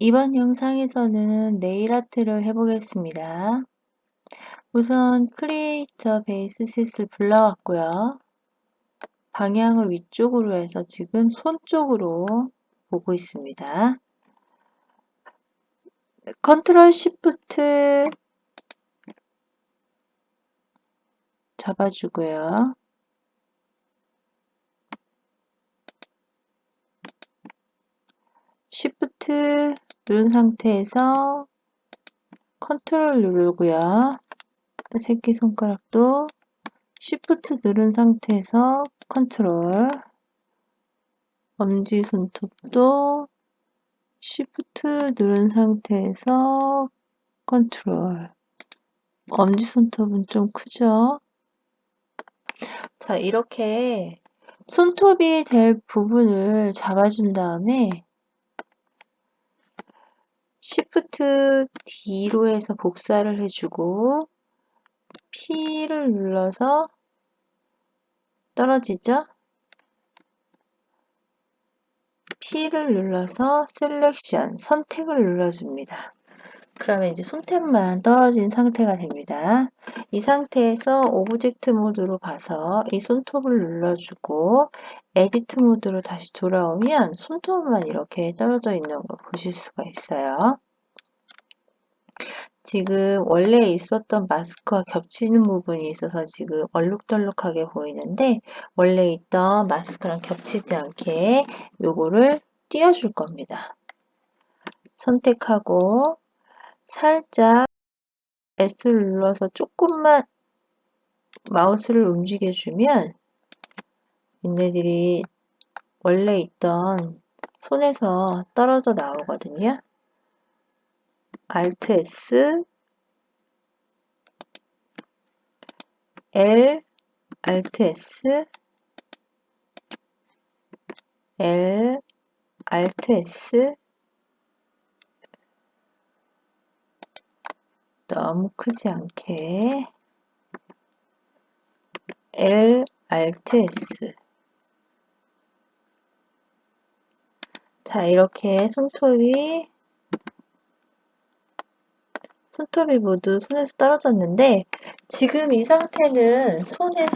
이번 영상에서는 네일 아트를 해보겠습니다. 우선 크리에이터 베이스 셋을 불러왔고요. 방향을 위쪽으로 해서 지금 손 쪽으로 보고 있습니다. 컨트롤 시프트 잡아주고요. 시프트 누른 상태에서 컨트롤 누르고요. 새끼손가락도 시프트 누른 상태에서 컨트롤, 엄지손톱도 시프트 누른 상태에서 컨트롤. 엄지손톱은 좀 크죠? 자, 이렇게 손톱이 될 부분을 잡아준 다음에 시프트 D로 해서 복사를 해주고 P를 눌러서 떨어지죠? P를 눌러서 셀렉션, 선택을 눌러줍니다. 그러면 이제 손톱만 떨어진 상태가 됩니다. 이 상태에서 오브젝트 모드로 가서 이 손톱을 눌러주고 에디트 모드로 다시 돌아오면 손톱만 이렇게 떨어져 있는 걸 보실 수가 있어요. 지금 원래 있었던 마스크와 겹치는 부분이 있어서 지금 얼룩덜룩하게 보이는데 원래 있던 마스크랑 겹치지 않게 요거를 띄워줄 겁니다. 선택하고 살짝 S를 눌러서 조금만 마우스를 움직여주면 얘네들이 원래 있던 손에서 떨어져 나오거든요. Alt S, L, Alt S, L, Alt S. 너무 크지 않게 L, Alt S. 자, 이렇게 손톱이 모두 손에서 떨어졌는데 지금 이 상태는 손의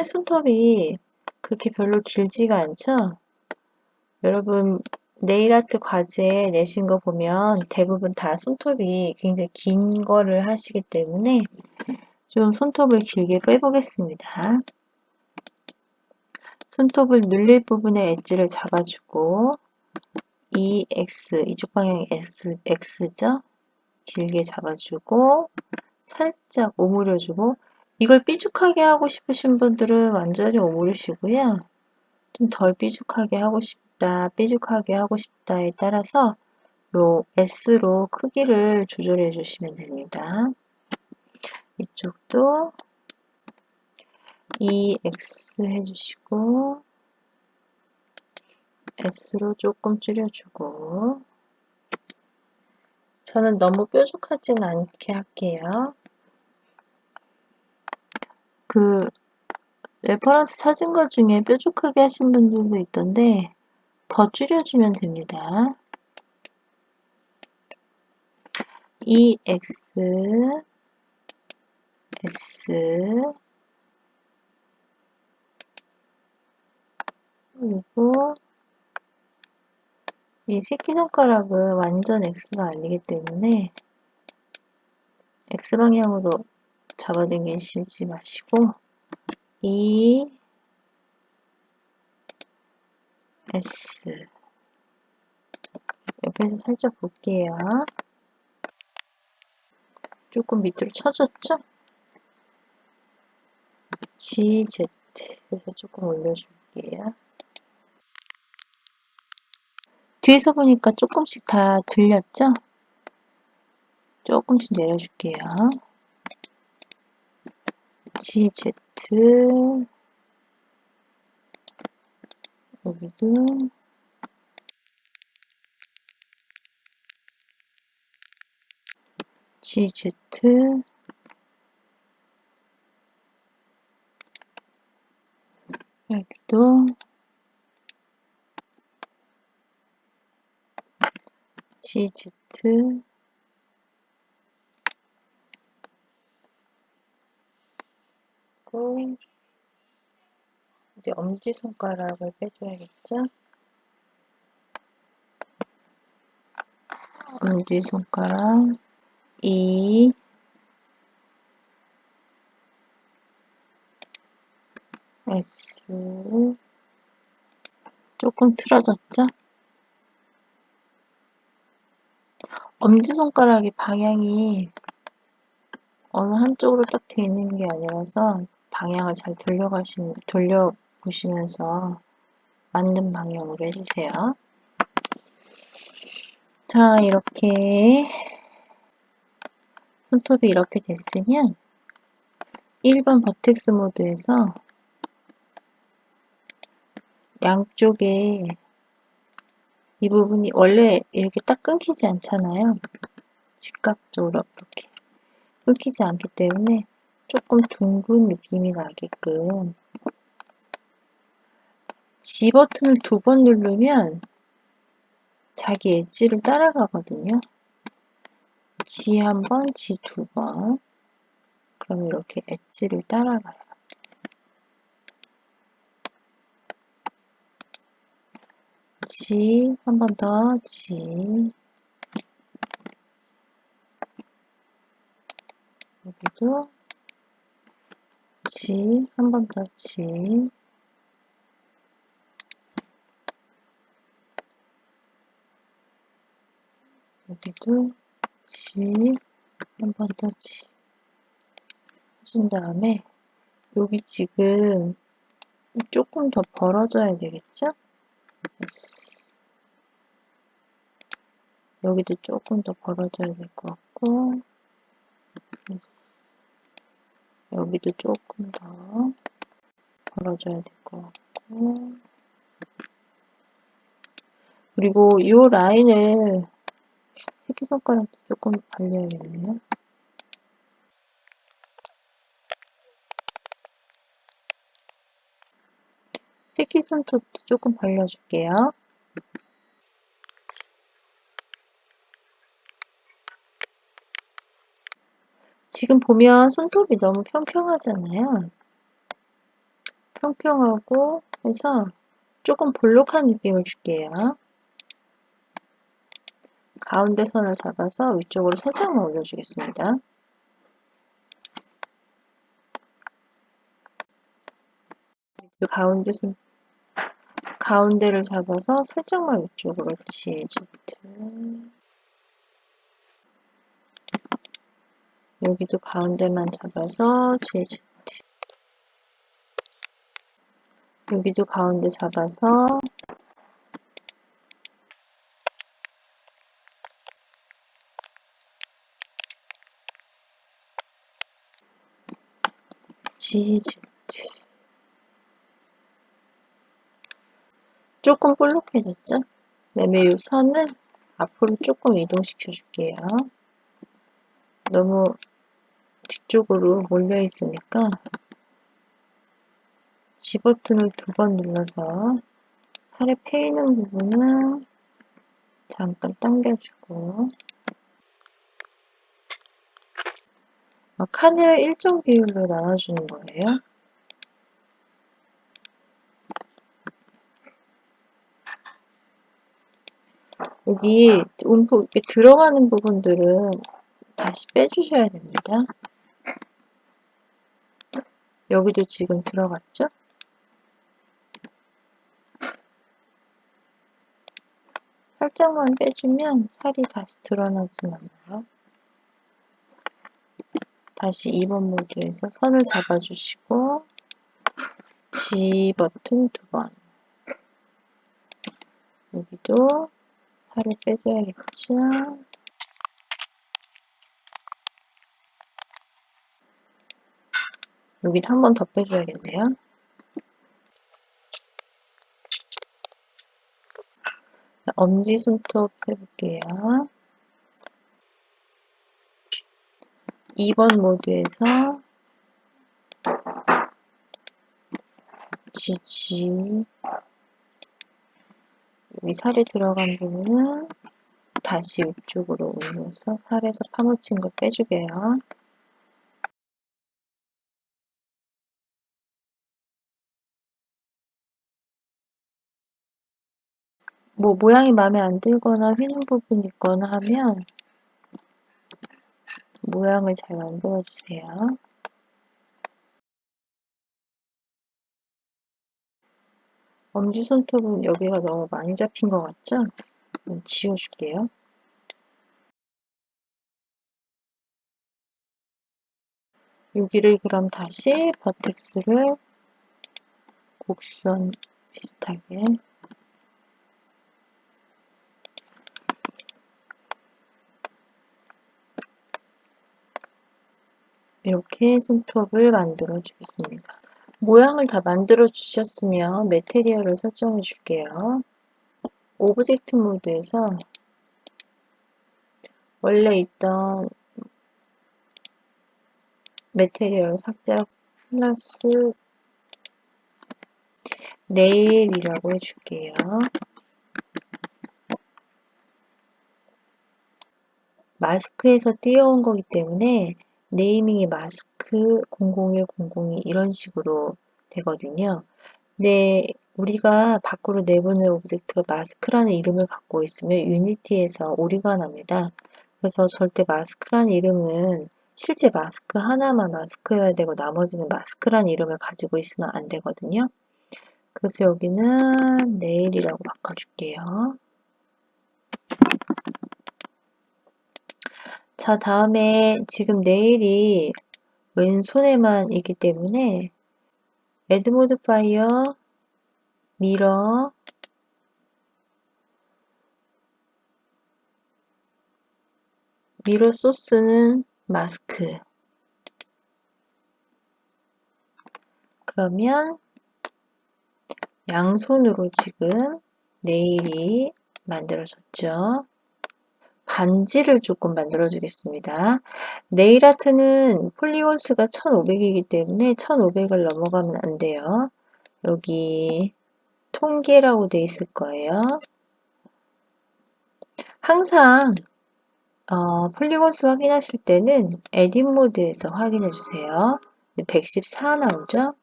손톱이 그렇게 별로 길지가 않죠? 여러분 네일 아트 과제 내신 거 보면 대부분 다 손톱이 굉장히 긴 거를 하시기 때문에 좀 손톱을 길게 빼보겠습니다. 손톱을 늘릴 부분에 엣지를 잡아주고 EX, 이쪽 방향이 X죠? 길게 잡아주고 살짝 오므려주고 이걸 삐죽하게 하고 싶으신 분들은 완전히 오므리시고요. 좀 덜 삐죽하게 하고 싶다에 따라서 요 S로 크기를 조절해 주시면 됩니다. 이쪽도 EX 해주시고 S로 조금 줄여주고 저는 너무 뾰족하진 않게 할게요. 그 레퍼런스 찾은 것 중에 뾰족하게 하신 분들도 있던데 더 줄여주면 됩니다. EX, S, 그리고 이 새끼손가락은 완전 X가 아니기 때문에 X방향으로 잡아당기시지 마시고 E, S 옆에서 살짝 볼게요. 조금 밑으로 쳐졌죠? G, Z 해서 조금 올려줄게요. 뒤에서 보니까 조금씩 다 들렸죠? 조금씩 내려줄게요. G, Z 여기도 G, Z 여기도 GZ, 고 이제 엄지손가락을 빼줘야겠죠? 엄지손가락, E, S, 조금 틀어졌죠? 엄지손가락이 방향이 어느 한쪽으로 딱 돼 있는 게 아니라서 방향을 잘 돌려보시면서 맞는 방향으로 해주세요. 자, 이렇게 손톱이 이렇게 됐으면 1번 버텍스 모드에서 양쪽에 이 부분이 원래 이렇게 딱 끊기지 않잖아요. 직각적으로 이렇게 끊기지 않기 때문에 조금 둥근 느낌이 나게끔 G 버튼을 2번 누르면 자기 엣지를 따라가거든요. G 한 번, G 2번. 그럼 이렇게 엣지를 따라가요. G 한 번 더, G. 여기도 G 한 번 더, G. 여기도 G 한 번 더, G. 해준 다음에 여기 지금 조금 더 벌어져야 되겠죠? 여기도 조금 더 벌어져야 될 것 같고, 여기도 조금 더 벌어져야 될 것 같고, 그리고 이 라인을 새끼손가락도 조금 발려야겠네요. 새끼손톱도 조금 발라줄게요. 지금 보면 손톱이 너무 평평하잖아요. 평평하고 해서 조금 볼록한 느낌을 줄게요. 가운데 선을 잡아서 위쪽으로 살짝만 올려주겠습니다. 가운데를 잡아서 살짝만 위쪽으로 GZ. 여기도 가운데만 잡아서 GZ. 여기도 가운데 잡아서 GZ. 조금 볼록해졌죠? 그다음에 이 선을 앞으로 조금 이동시켜 줄게요. 너무 뒤쪽으로 몰려 있으니까 G 버튼을 2번 눌러서 살에 패이는 부분은 잠깐 당겨주고, 칸을 일정 비율로 나눠주는 거예요. 여기 움푹 이렇게 들어가는 부분들은 다시 빼주셔야 됩니다. 여기도 지금 들어갔죠? 살짝만 빼주면 살이 다시 드러나진 않아요. 다시 2번 모드에서 선을 잡아주시고 G 버튼 2번. 여기도 살을 빼줘야겠죠? 여기도 한 번 더 빼줘야겠네요. 엄지손톱 해볼게요. 2번 모드에서 GG. 여기 살이 들어간 부분은 다시 위쪽으로 올려서 살에서 파묻힌 거 빼주게요. 뭐 모양이 마음에 안 들거나 휘는 부분이 있거나 하면 모양을 잘 만들어 주세요. 엄지손톱은 여기가 너무 많이 잡힌 것 같죠? 지워줄게요. 여기를 그럼 다시 버텍스를 곡선 비슷하게 이렇게 손톱을 만들어 주겠습니다. 모양을 다 만들어 주셨으면 매테리얼을 설정해 줄게요. 오브젝트 모드에서 원래 있던 매테리얼 삭제하고 플러스 네일이라고 해줄게요. 마스크에서 띄어온 거기 때문에 네이밍이 마스크 00102 이런 식으로 되거든요. 네, 우리가 밖으로 내보낼 오브젝트가 마스크라는 이름을 갖고 있으면 유니티에서 오류가 납니다. 그래서 절대 마스크라는 이름은 실제 마스크 하나만 마스크여야 되고 나머지는 마스크라는 이름을 가지고 있으면 안 되거든요. 그래서 여기는 네일이라고 바꿔줄게요. 자, 다음에 지금 네일이 왼손에만 있기 때문에 애드 모디파이어, 미러, 미러 소스는 마스크. 그러면 양손으로 지금 네일이 만들어졌죠. 반지를 조금 만들어 주겠습니다. 네일 아트는 폴리곤수가 1500이기 때문에 1500을 넘어가면 안 돼요. 여기 통계라고 돼 있을 거예요. 항상 폴리곤수 확인하실 때는 에딧 모드에서 확인해 주세요. 114 나오죠?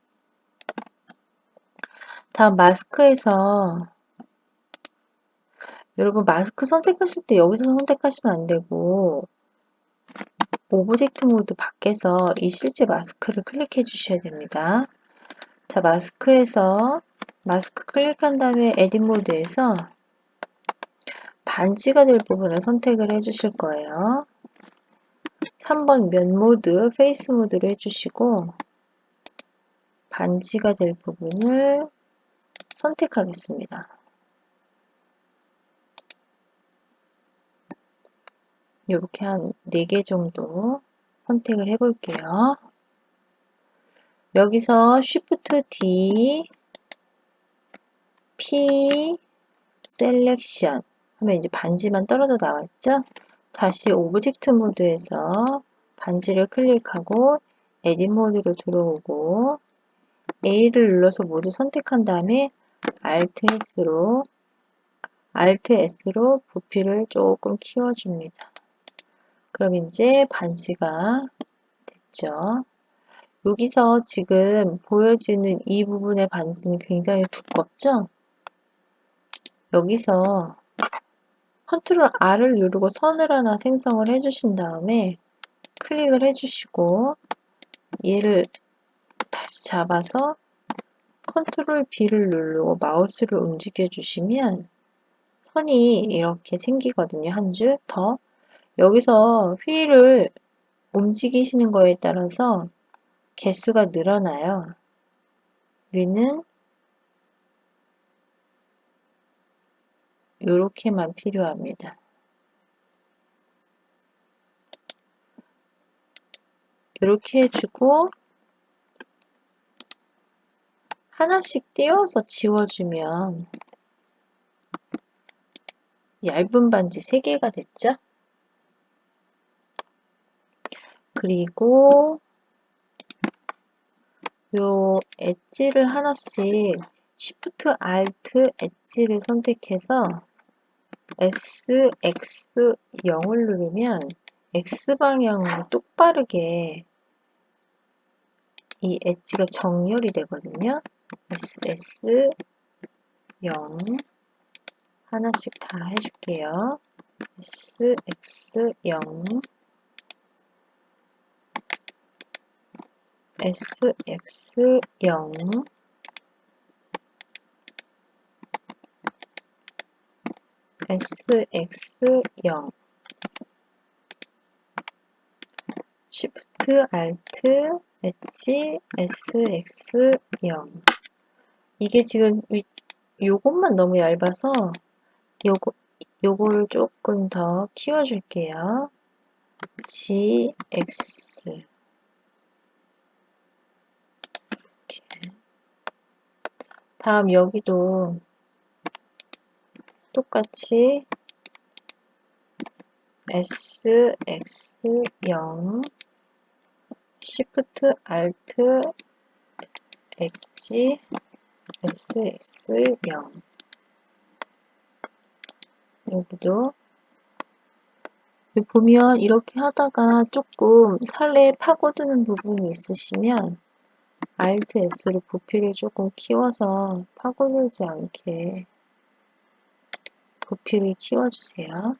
다음 마스크에서 여러분 마스크 선택하실 때 여기서 선택하시면 안 되고 오브젝트 모드 밖에서 이 실제 마스크를 클릭해 주셔야 됩니다. 자, 마스크에서 마스크 클릭한 다음에 에딧 모드에서 반지가 될 부분을 선택을 해 주실 거예요. 3번 면 모드, 페이스 모드로 해주시고 반지가 될 부분을 선택하겠습니다. 이렇게 한 4개 정도 선택을 해 볼게요. 여기서 Shift D, P, 셀렉션 하면 이제 반지만 떨어져 나왔죠? 다시 오브젝트 모드에서 반지를 클릭하고 에딧 모드로 들어오고 A를 눌러서 모두 선택한 다음에 Alt S로 부피를 조금 키워줍니다. 그럼 이제 반지가 됐죠. 여기서 지금 보여지는 이 부분의 반지는 굉장히 두껍죠? 여기서 컨트롤 R을 누르고 선을 하나 생성을 해주신 다음에 클릭을 해주시고 얘를 다시 잡아서 컨트롤 B를 누르고 마우스를 움직여 주시면 선이 이렇게 생기거든요. 한 줄 더. 여기서 휠을 움직이시는 거에 따라서 개수가 늘어나요. 우리는 이렇게만 필요합니다. 이렇게 해주고 하나씩 띄워서 지워주면 얇은 반지 3개가 됐죠? 그리고 요 엣지를 하나씩 Shift Alt 엣지를 선택해서 SX0을 누르면 X방향으로 똑바르게 이 엣지가 정렬이 되거든요. SS0 하나씩 다 해줄게요. SX0 SX0 SX0 Shift Alt 엣지 SX0 이게 지금 요것만 너무 얇아서 요거를 조금 더 키워줄게요. GX 이렇게. 다음 여기도 똑같이 SX0 Shift Alt 엣지 SX0 여기도 보면 이렇게 하다가 조금 살에 파고드는 부분이 있으시면 Alt S로 부피를 조금 키워서 파고들지 않게 부피를 키워주세요.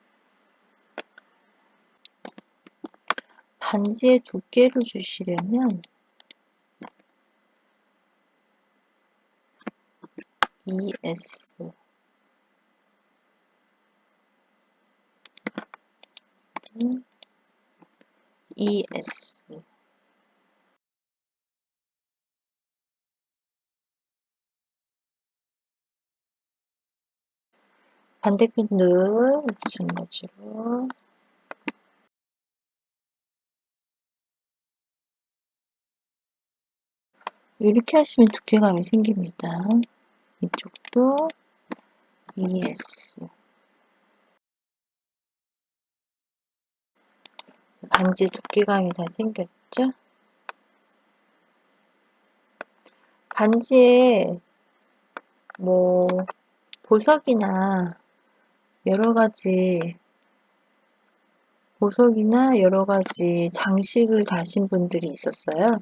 반지의 두께를 주시려면 ES ES 반대편도 마찬가지로 이렇게 하시면 두께감이 생깁니다. 이쪽도 ES 반지 두께감이 다 생겼죠? 반지에 뭐 보석이나 여러가지 장식을 다신 분들이 있었어요.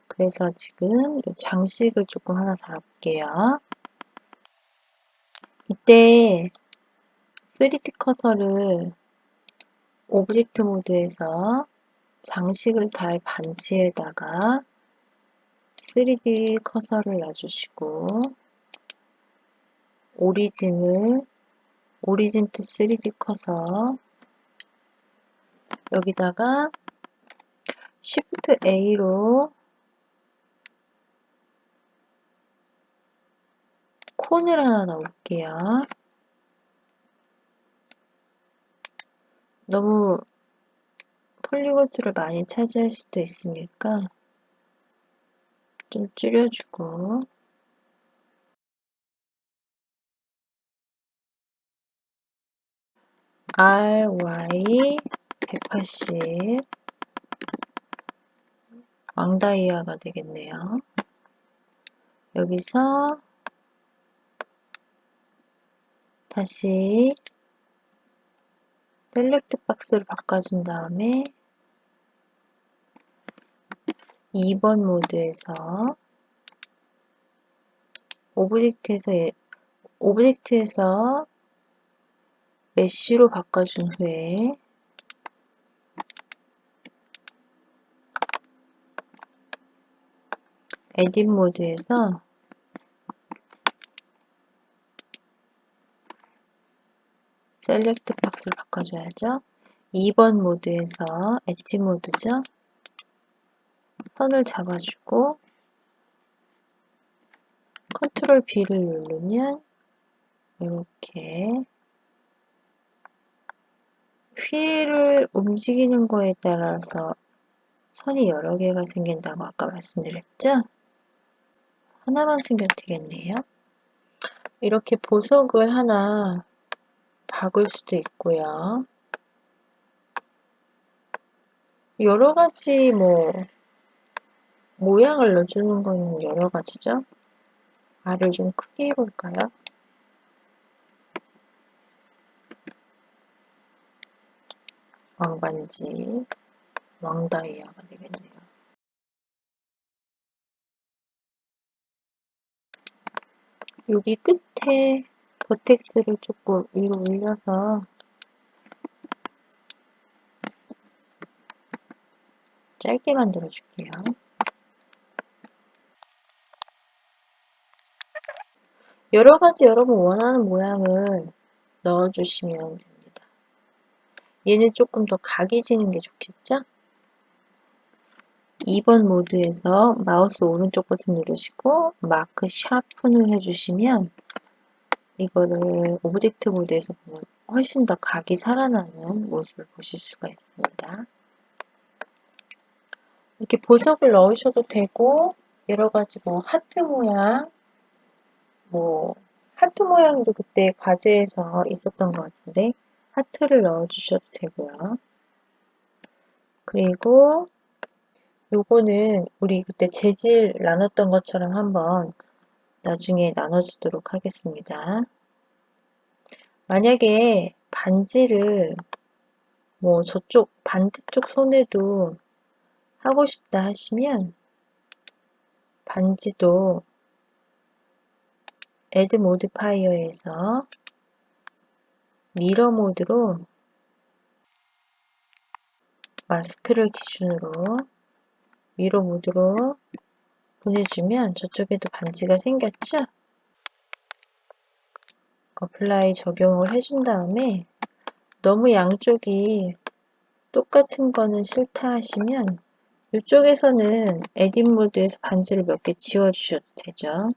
그래서 지금 장식을 조금 하나 달아볼게요. 이때 3D 커서를 오브젝트 모드에서 장식을 달 반지에다가 3D 커서를 놔주시고 오리진 투 3D 커서 여기다가 Shift A로 콘을 하나 넣을게요. 너무 폴리곤 수를 많이 차지할 수도 있으니까 좀 줄여주고 RY 180 왕다이아가 되겠네요. 여기서 다시 셀렉트 박스를 바꿔준 다음에 2번 모드에서 오브젝트에서 메쉬로 바꿔준 후에 에딧 모드에서 셀렉트 박스를 바꿔줘야죠. 2번 모드에서 엣지 모드죠. 선을 잡아주고 컨트롤 B를 누르면 이렇게 휠을 움직이는 거에 따라서 선이 여러 개가 생긴다고 아까 말씀드렸죠? 하나만 생겨도 되겠네요. 이렇게 보석을 하나 박을 수도 있고요. 여러 가지 모양을 넣어주는 건 여러 가지죠. 알을 좀 크게 해볼까요? 왕반지, 왕다이아가 되겠네요. 여기 끝에 버텍스를 조금 위로 올려서 짧게 만들어 줄게요. 여러 가지 여러분 원하는 모양을 넣어주시면 됩니다. 얘는 조금 더 각이 지는 게 좋겠죠? 2번 모드에서 마우스 오른쪽 버튼 누르시고 마크 샤픈을 해주시면 이거를 오브젝트 모드에서 보면 훨씬 더 각이 살아나는 모습을 보실 수가 있습니다. 이렇게 보석을 넣으셔도 되고 여러 가지 뭐 하트 모양, 뭐 하트 모양도 그때 과제에서 있었던 것 같은데 하트를 넣어주셔도 되고요. 그리고 요거는 우리 그때 재질 나눴던 것처럼 한번 나중에 나눠주도록 하겠습니다. 만약에 반지를 뭐 저쪽 반대쪽 손에도 하고 싶다 하시면 반지도 애드 모디파이어에서 미러 모드로 마스크를 기준으로 미러 모드로 보내주면 저쪽에도 반지가 생겼죠? 어플라이 적용을 해준 다음에 너무 양쪽이 똑같은 거는 싫다 하시면 이쪽에서는 에딧 모드에서 반지를 몇 개 지워주셔도 되죠.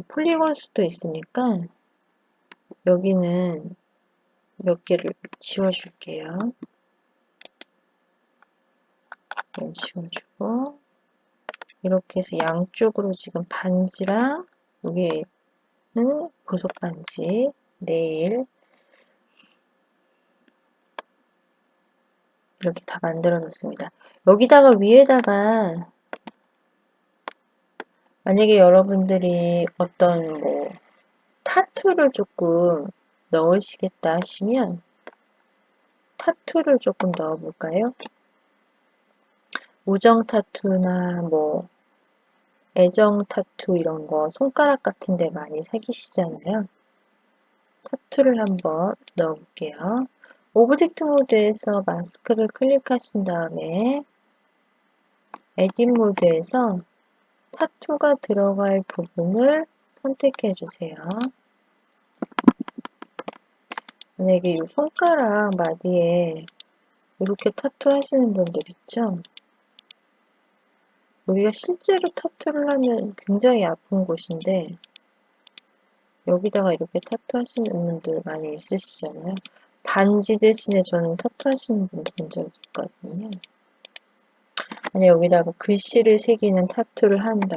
폴리곤 수도 있으니까 여기는 몇 개를 지워줄게요. 지워주고 이렇게 해서 양쪽으로 지금 반지랑 여기는 보석 반지, 네일 이렇게 다 만들어 놨습니다. 여기다가 위에다가 만약에 여러분들이 어떤 뭐 타투를 조금 넣으시겠다 하시면 타투를 조금 넣어 볼까요? 우정 타투나 뭐 애정 타투 이런 거 손가락 같은 데 많이 새기시잖아요. 타투를 한번 넣어 볼게요. 오브젝트 모드에서 마스크를 클릭하신 다음에 에딧 모드에서 타투가 들어갈 부분을 선택해 주세요. 만약에 이 손가락 마디에 이렇게 타투 하시는 분들 있죠? 여기가 실제로 타투를 하면 굉장히 아픈 곳인데 여기다가 이렇게 타투 하시는 분들 많이 있으시잖아요. 반지 대신에 저는 타투 하시는 분들 본 적이 있거든요. 만약 여기다가 글씨를 새기는 타투를 한다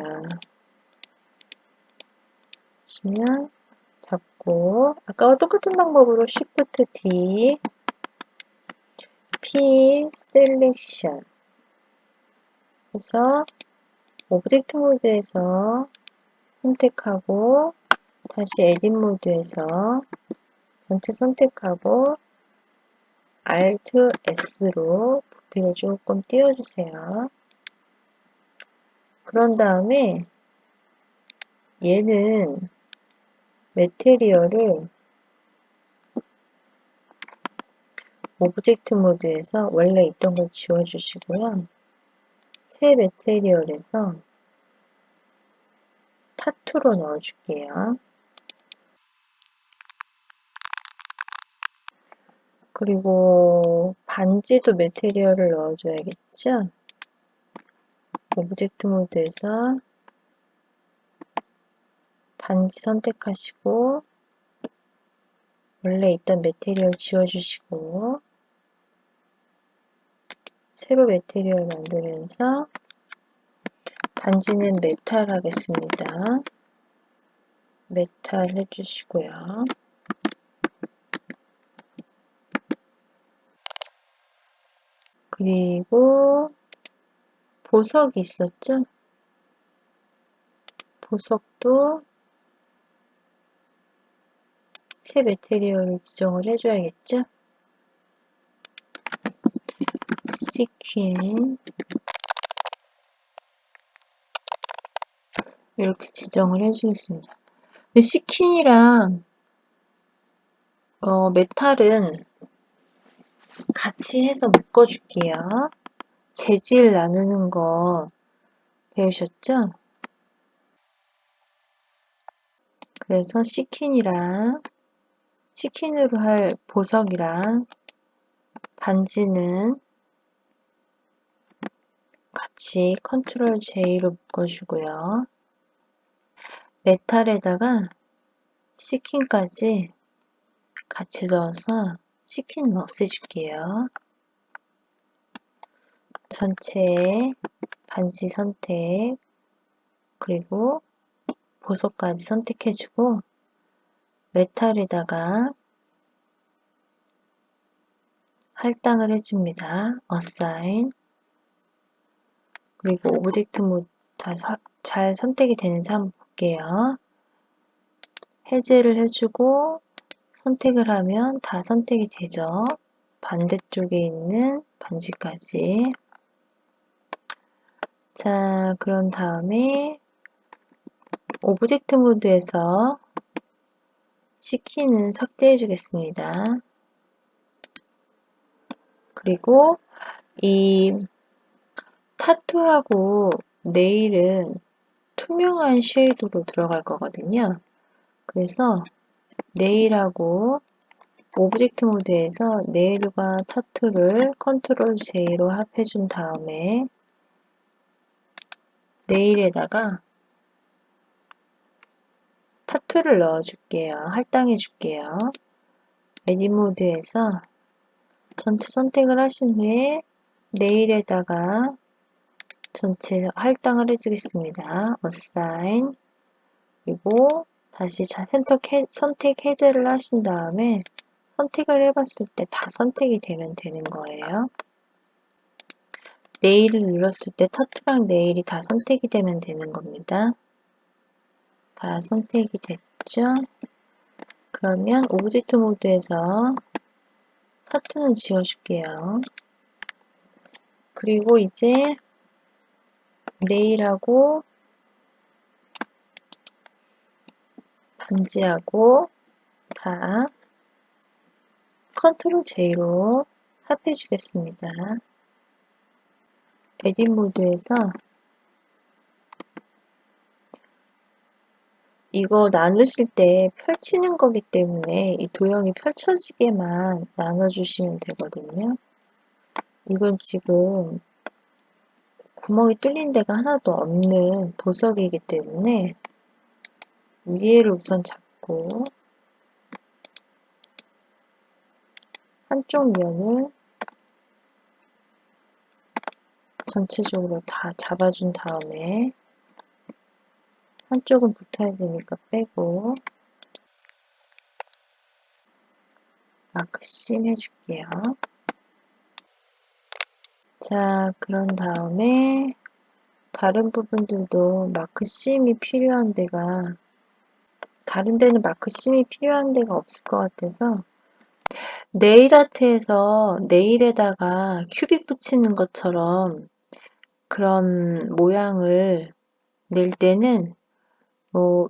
하시면 잡고 아까와 똑같은 방법으로 Shift D P 셀렉션 해서 오브젝트 모드에서 선택하고 다시 에딧 모드에서 전체 선택하고 Alt S로 부피를 조금 띄워주세요. 그런 다음에 얘는 매테리얼을 오브젝트 모드에서 원래 있던 걸 지워주시고요. 새 매테리얼에서 타투로 넣어줄게요. 그리고 반지도 매테리얼을 넣어줘야겠죠? 오브젝트 모드에서 반지 선택하시고 원래 있던 매테리얼 지워주시고 새로 매테리얼 만들면서 반지는 메탈 하겠습니다. 메탈 해주시고요. 그리고 보석이 있었죠? 보석도 새 매테리얼을 지정을 해줘야겠죠? 시퀸 이렇게 지정을 해주겠습니다. 근데 시퀸이랑 메탈은 같이 해서 묶어줄게요. 재질 나누는 거 배우셨죠? 그래서 시킨으로 할 보석이랑 반지는 같이 컨트롤 J로 묶어주고요. 메탈에다가 시킨까지 같이 넣어서 시킨은 없애줄게요. 전체 반지 선택, 그리고 보석까지 선택해주고 메탈에다가 할당을 해줍니다. Assign. 그리고 오브젝트 모드 잘 선택이 되는지 한번 볼게요. 해제를 해주고 선택을 하면 다 선택이 되죠. 반대쪽에 있는 반지까지. 자, 그런 다음에 오브젝트 모드에서 시키는 삭제해 주겠습니다. 그리고 이 타투하고 네일은 투명한 쉐이드로 들어갈 거거든요. 그래서 네일하고 오브젝트 모드에서 네일과 타투를 컨트롤 J로 합해준 다음에 네일에다가 타투를 넣어줄게요. 할당해 줄게요. 에딧 모드에서 전체 선택을 하신 후에 네일에다가 전체 할당을 해주겠습니다. Assign. 그리고 다시 선택 해제를 하신 다음에 선택을 해봤을 때 다 선택이 되면 되는 거예요. 네일을 눌렀을 때 타투랑 네일이 다 선택이 되면 되는 겁니다. 다 선택이 됐죠? 그러면 오브젝트 모드에서 타투는 지워줄게요. 그리고 이제 네일하고 반지하고 다 컨트롤 J로 합해 주겠습니다. 에딧 모드에서 이거 나누실 때 펼치는 거기 때문에 이 도형이 펼쳐지게만 나눠주시면 되거든요. 이건 지금 구멍이 뚫린 데가 하나도 없는 보석이기 때문에 위에를 우선 잡고 한쪽 면을 전체적으로 다 잡아준 다음에 한쪽은 붙어야 되니까 빼고 마크 심 해줄게요. 자, 그런 다음에 다른 부분들도 마크 심이 필요한 데가 다른 데는 마크 심이 필요한 데가 없을 것 같아서 네일 아트에서 네일에다가 큐빅 붙이는 것처럼 그런 모양을 낼 때는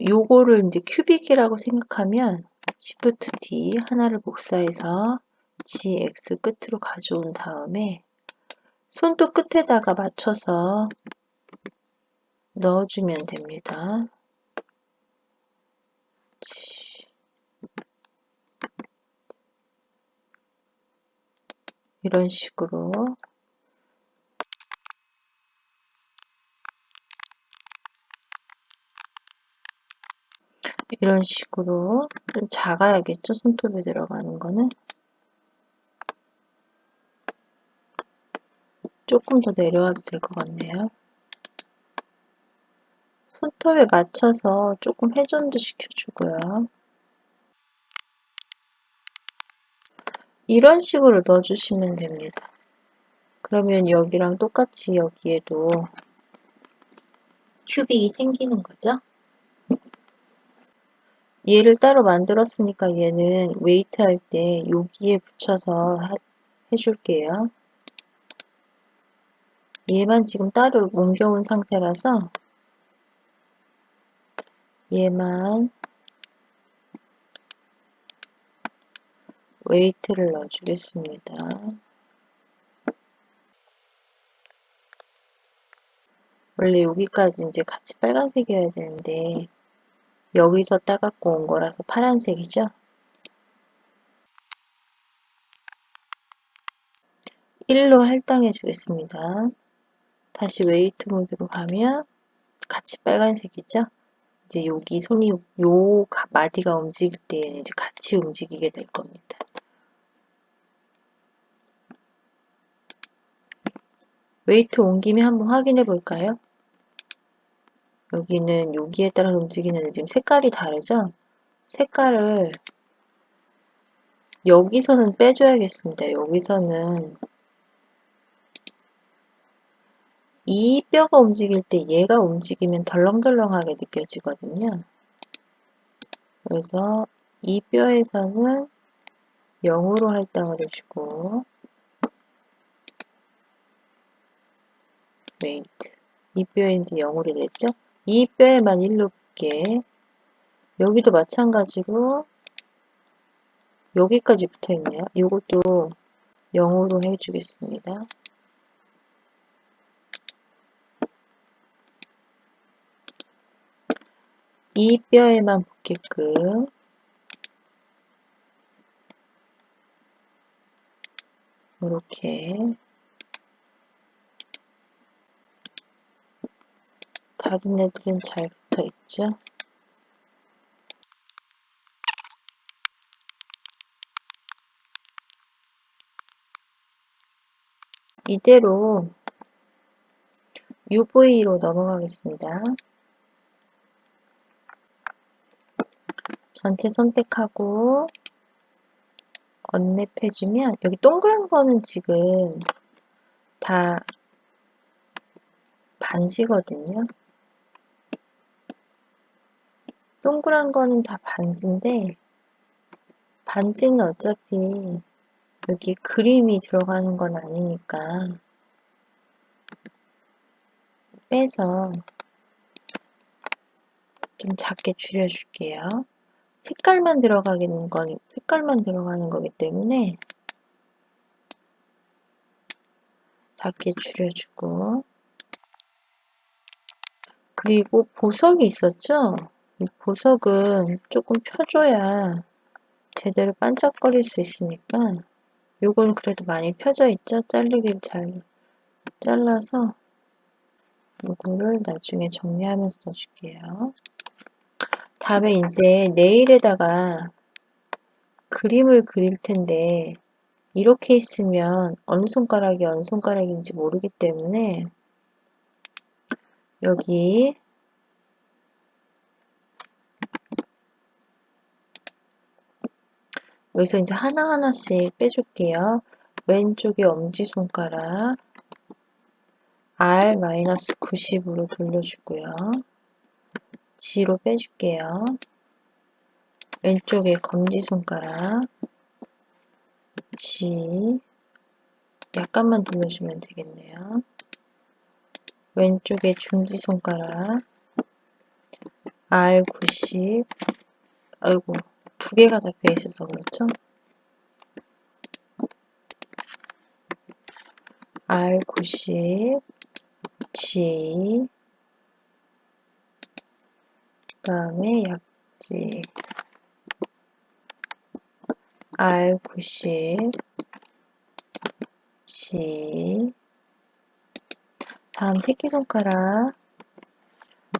요거를 이제 큐빅이라고 생각하면 Shift D 하나를 복사해서 GX 끝으로 가져온 다음에 손톱 끝에다가 맞춰서 넣어주면 됩니다. 이런 식으로 좀 작아야겠죠? 손톱에 들어가는 거는 조금 더 내려와도 될 것 같네요. 손톱에 맞춰서 조금 회전도 시켜주고요. 이런 식으로 넣어주시면 됩니다. 그러면 여기랑 똑같이 여기에도 큐빅이 생기는 거죠. 얘를 따로 만들었으니까 얘는 웨이트 할 때 여기에 붙여서 해줄게요. 얘만 지금 따로 옮겨온 상태라서 얘만 웨이트를 넣어주겠습니다. 원래 여기까지 이제 같이 빨간색이어야 되는데 여기서 따갖고 온 거라서 파란색이죠. 1로 할당해 주겠습니다. 다시 웨이트 모드로 가면 같이 빨간색이죠. 이제 여기 손이 요 마디가 움직일 때에는 이제 같이 움직이게 될 겁니다. 웨이트 온 김에 한번 확인해 볼까요? 여기는 여기에 따라 움직이는 지금 색깔이 다르죠? 색깔을 여기서는 빼줘야겠습니다. 여기서는 이 뼈가 움직일 때 얘가 움직이면 덜렁덜렁하게 느껴지거든요. 그래서 이 뼈에서는 0으로 할당을 해주고 웨이트 이 뼈에 이제 0으로 됐죠? 이 뼈에만 1로 볼게. 여기도 마찬가지로 여기까지 붙어 있네요. 이것도 0으로 해주겠습니다. 이 뼈에만 붙게끔 이렇게 다른 애들은 잘 붙어 있죠. 이대로 UV로 넘어가겠습니다. 전체 선택하고 언랩해주면 여기 동그란 거는 지금 다 반지거든요. 동그란 거는 다 반지인데 반지는 어차피 여기 그림이 들어가는 건 아니니까 빼서 좀 작게 줄여줄게요. 색깔만 들어가는 거기 때문에 작게 줄여주고 그리고 보석이 있었죠? 이 보석은 조금 펴줘야 제대로 반짝거릴 수 있으니까 요건 그래도 많이 펴져 있죠? 자르길 잘 잘라서 요거를 나중에 정리하면서 넣어줄게요. 다음에 이제 네일에다가 그림을 그릴 텐데 이렇게 있으면 어느 손가락이 어느 손가락인지 모르기 때문에 여기 여기서 이제 하나하나씩 빼줄게요. 왼쪽에 엄지손가락 R-90으로 돌려주고요. G로 빼줄게요. 왼쪽에 검지손가락 G 약간만 돌려주면 되겠네요. 왼쪽에 중지손가락 R90 아이고 두 개가 잡혀 있어서 그렇죠? R90 G 그 다음에 약지 R90 G 다음 새끼손가락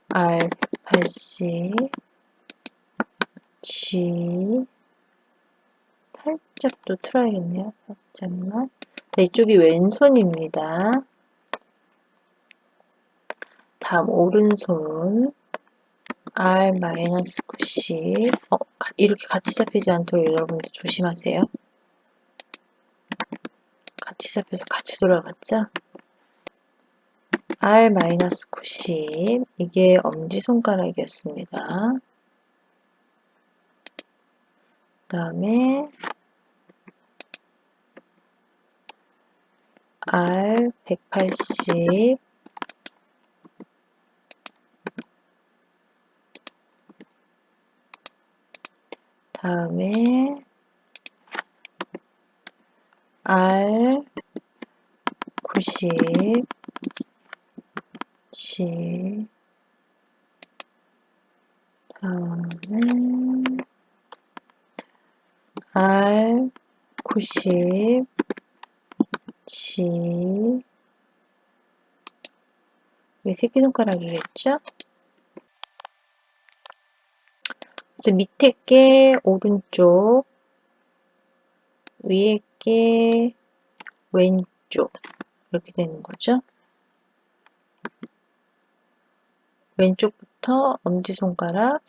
R80 G 살짝 또 틀어야겠네요. 살짝만. 자, 이쪽이 왼손입니다. 다음 오른손 R-90 이렇게 같이 잡히지 않도록 여러분들 조심하세요. 같이 잡혀서 같이 돌아갔죠? R-90 이게 엄지손가락이었습니다. 그 다음에 R 180, 다음에 R 90, G, 다음에 R 90, G, 이게 새끼손가락이겠죠? 이제 밑에 게 오른쪽, 위에 게 왼쪽, 이렇게 되는 거죠. 왼쪽부터 엄지손가락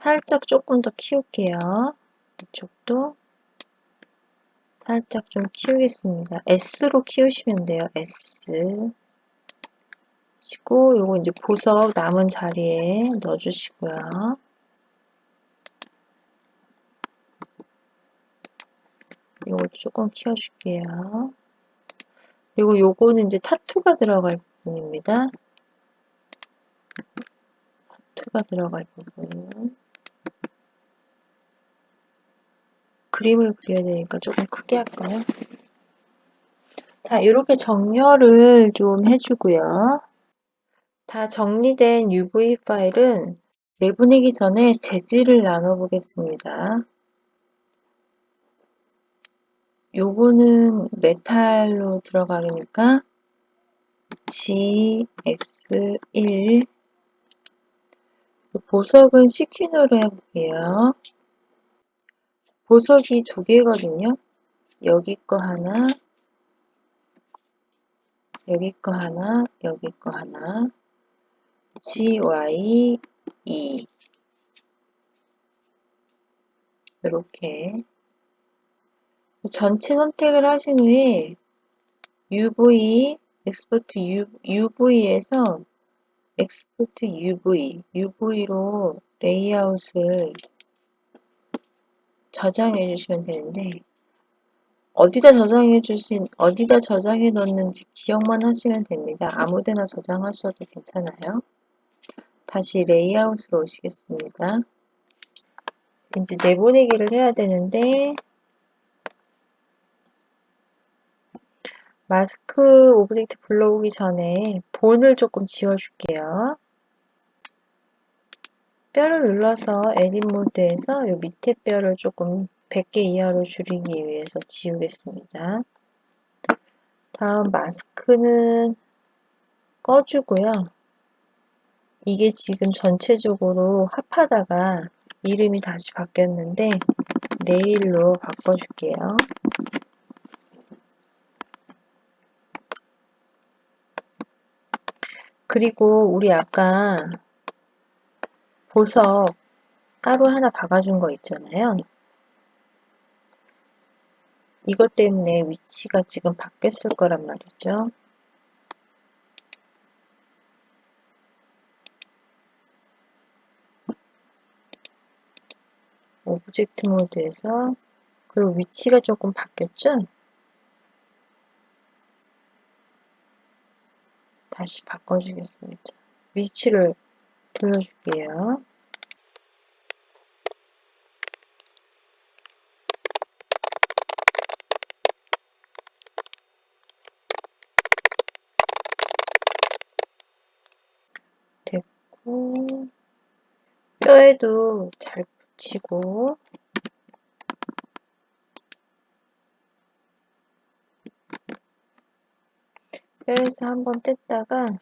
살짝 조금 더 키울게요. 이쪽도 살짝 좀 키우겠습니다. S로 키우시면 돼요. S. 치고 요거 이제 보석 남은 자리에 넣어주시고요. 요것도 조금 키워줄게요. 그리고 요거는 이제 타투가 들어갈 부분입니다. 타투가 들어갈 부분. 그림을 그려야 되니까 조금 크게 할까요? 자, 이렇게 정렬을 좀 해주고요. 다 정리된 UV 파일은 내보내기 전에 재질을 나눠 보겠습니다. 요거는 메탈로 들어가니까 GX1, 보석은 CQ으로 해볼게요. 보석이 두 개거든요. 여기 거 하나, 여기 거 하나, 여기 거 하나. GY2 이렇게 전체 선택을 하신 후에 UV, 엑스포트 UV에서 엑스포트 UV로 레이아웃을 저장해 주시면 되는데 어디다 저장해 넣는지 기억만 하시면 됩니다. 아무데나 저장하셔도 괜찮아요. 다시 레이아웃으로 오시겠습니다. 이제 내보내기를 해야 되는데 마스크 오브젝트 불러오기 전에 본을 조금 지워줄게요. 뼈를 눌러서 에딧 모드에서 이 밑에 뼈를 조금 100개 이하로 줄이기 위해서 지우겠습니다. 다음 마스크는 꺼주고요. 이게 지금 전체적으로 합하다가 이름이 다시 바뀌었는데 네일로 바꿔줄게요. 그리고 우리 아까 보석 따로 하나 박아준 거 있잖아요. 이것 때문에 위치가 지금 바뀌었을 거란 말이죠. 오브젝트 모드에서 그리고 위치가 조금 바뀌었죠? 다시 바꿔주겠습니다. 위치를 돌려줄게요. 됐고 뼈에도 잘 붙이고 뼈에서 한번 뗐다가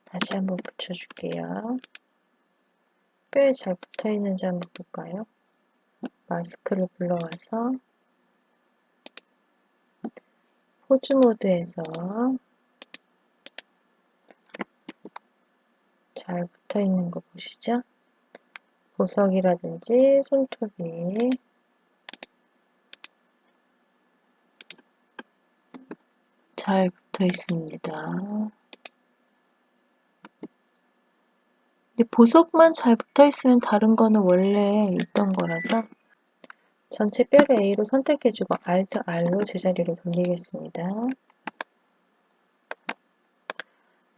다시 한번 붙여줄게요. 뼈에 잘 붙어있는지 한번 볼까요? 마스크를 불러와서 포즈 모드에서 잘 붙어있는 거 보시죠? 보석이라든지 손톱이 잘 붙어 있습니다. 근데 보석만 잘 붙어 있으면 다른 거는 원래 있던 거라서 전체 뼈를 A로 선택해주고 Alt R로 제자리로 돌리겠습니다.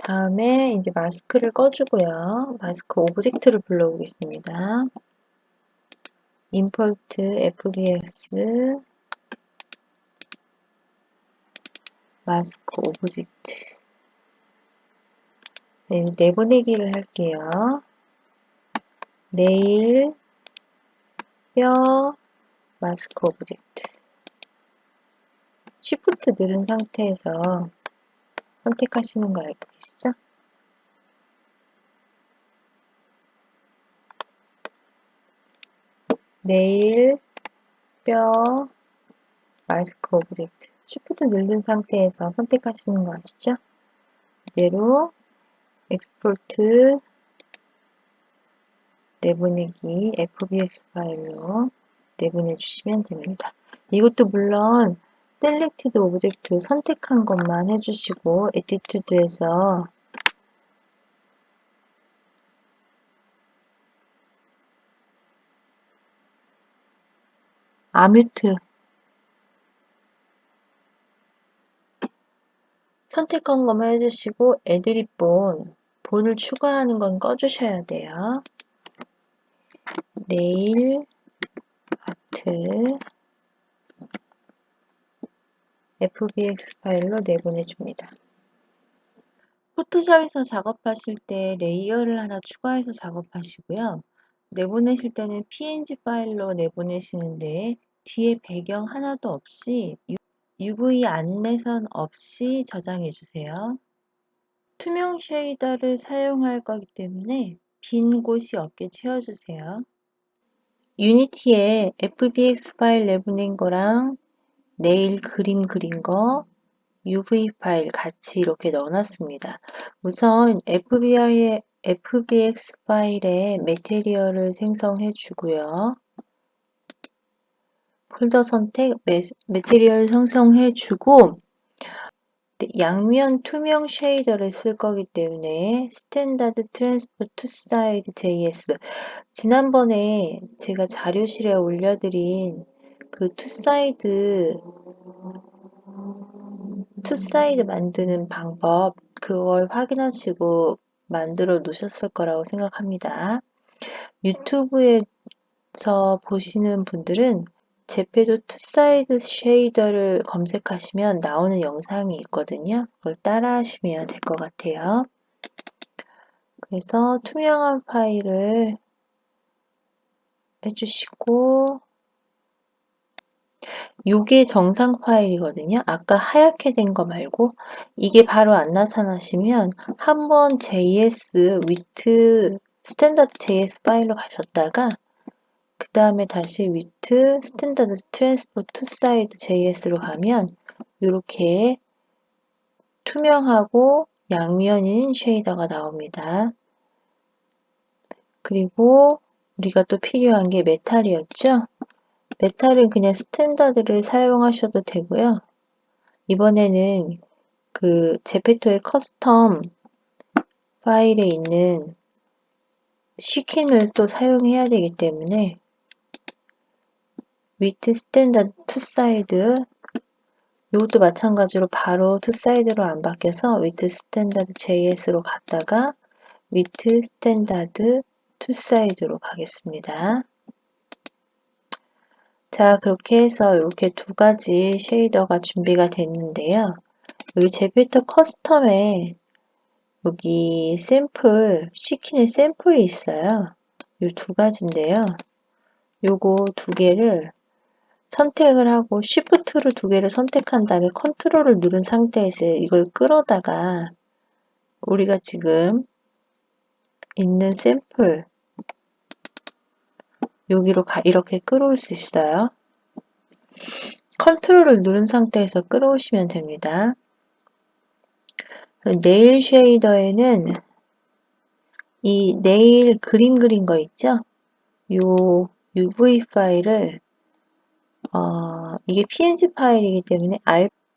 다음에 이제 마스크를 꺼주고요. 마스크 오브젝트를 불러보겠습니다. 임포트 fbx 마스크 오브젝트. 네, 내보내기를 할게요. 네일, 뼈, 마스크 오브젝트. 쉬프트 누른 상태에서 선택하시는 거 알고 계시죠? 네일, 뼈, 마스크 오브젝트. 쉬프트 누른 상태에서 선택하시는 거 아시죠? 그대로 엑스포트 내보내기 fbx 파일로 내보내 주시면 됩니다. 이것도 물론 셀렉티드 오브젝트 선택한 것만 해주시고 에티튜드에서 아뮤트 선택한 것만 해주시고 애드립 본을 추가하는 건 꺼주셔야 돼요. 네일 아트 fbx 파일로 내보내줍니다. 포토샵에서 작업하실 때 레이어를 하나 추가해서 작업하시고요. 내보내실 때는 png 파일로 내보내시는데 뒤에 배경 하나도 없이 UV 안내선 없이 저장해 주세요. 투명 쉐이더를 사용할 거기 때문에 빈 곳이 없게 채워주세요. 유니티에 fbx 파일 내보낸 거랑 네일 그림 그린 거 UV 파일 같이 이렇게 넣어놨습니다. 우선 FBX 파일에 매테리얼을 생성해 주고요. 폴더 선택, 매테리얼 생성해 주고 양면 투명 쉐이더를 쓸 거기 때문에 스탠다드 트랜스포 투 사이드 JS 지난번에 제가 자료실에 올려드린 그 투사이드 만드는 방법 그걸 확인하시고 만들어 놓으셨을 거라고 생각합니다. 유튜브에서 보시는 분들은 제페도 투사이드 쉐이더를 검색하시면 나오는 영상이 있거든요. 그걸 따라 하시면 될 것 같아요. 그래서 투명한 파일을 해주시고 요게 정상 파일이거든요. 아까 하얗게 된 거 말고 이게 바로 안 나타나시면 한번 JS with 스탠다드 JS 파일로 가셨다가 그 다음에 다시 with 스탠다드 트랜스포트 투 사이드 JS로 가면 이렇게 투명하고 양면인 쉐이더가 나옵니다. 그리고 우리가 또 필요한 게 메탈이었죠. 메탈은 그냥 스탠다드를 사용하셔도 되고요. 이번에는 그 제페토의 커스텀 파일에 있는 쉬킨을 또 사용해야 되기 때문에 with 스탠다드 투 사이드 이것도 마찬가지로 바로 투 사이드로 안 바뀌어서 with 스탠다드 JS로 갔다가 with 스탠다드 투 사이드로 가겠습니다. 자, 그렇게 해서 이렇게 두 가지 쉐이더가 준비가 됐는데요. 여기 제페토 커스텀에 여기 샘플, 쉬킨의 샘플이 있어요. 이 두 가지인데요. 요거 두 개를 선택을 하고 Shift로 두 개를 선택한 다음에 컨트롤을 누른 상태에서 이걸 끌어다가 우리가 지금 있는 샘플 여기로 이렇게 끌어올 수 있어요. 컨트롤을 누른 상태에서 끌어오시면 됩니다. 네일 쉐이더에는 이 네일 그림 그린 거 있죠? 요 UV 파일을 이게 PNG 파일이기 때문에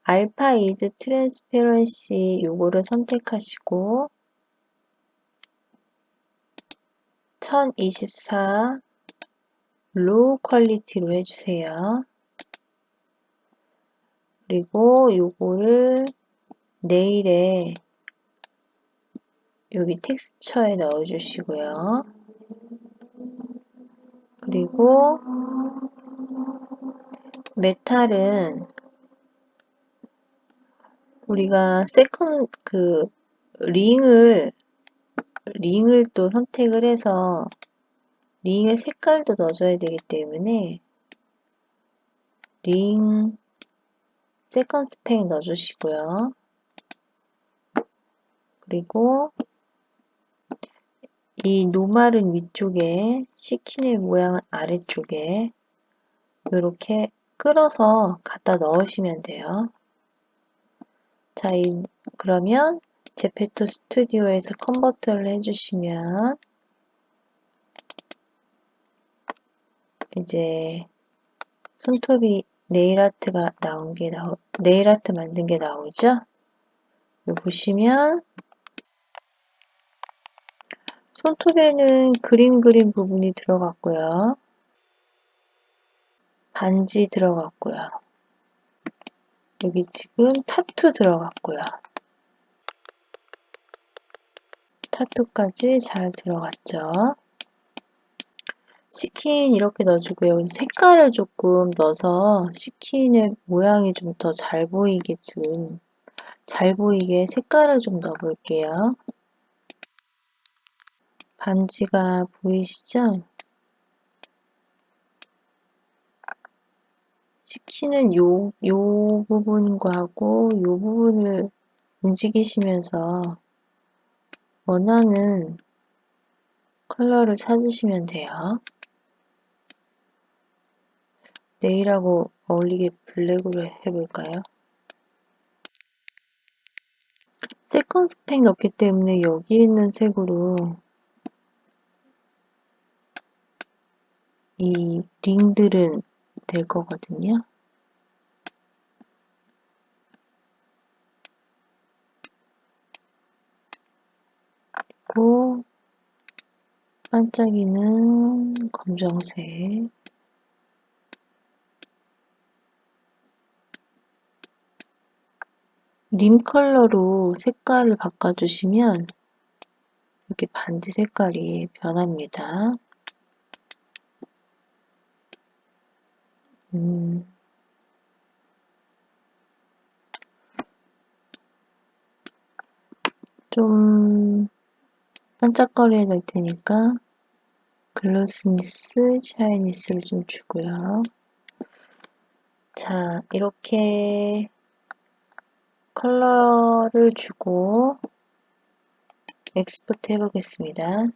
알파 is transparency 요거를 선택하시고 1024 로우 퀄리티로 해주세요. 그리고 요거를 네일에 여기 텍스처에 넣어주시고요. 그리고 메탈은 우리가 링을 또 선택을 해서 링의 색깔도 넣어줘야 되기 때문에 링 세컨 스펙 넣어주시고요. 그리고 이 노말은 위쪽에 시킨의 모양은 아래쪽에 이렇게 끌어서 갖다 넣으시면 돼요. 자, 그러면 제페토 스튜디오에서 컨버터를 해주시면 이제 손톱이 네일 아트 만든 게 나오죠? 여기 보시면 손톱에는 그림 부분이 들어갔고요. 반지 들어갔고요. 여기 지금 타투 들어갔고요. 타투까지 잘 들어갔죠. 스킨 이렇게 넣어주고요. 여기 색깔을 조금 넣어서 스킨의 모양이 좀 더 잘 보이게 색깔을 좀 넣어볼게요. 반지가 보이시죠? 스킨은 요 부분과 하고 요 부분을 움직이시면서 원하는 컬러를 찾으시면 돼요. 네일하고 어울리게 블랙으로 해볼까요? 세컨 스펙 넣기 때문에 여기 있는 색으로 이 링들은 될 거거든요. 그리고 반짝이는 검정색. 림 컬러로 색깔을 바꿔주시면 이렇게 반지 색깔이 변합니다. 좀 반짝거려야 될 테니까 글로스니스, 샤이니스를 좀 주고요. 자, 이렇게 컬러를 주고 엑스포트 해보겠습니다.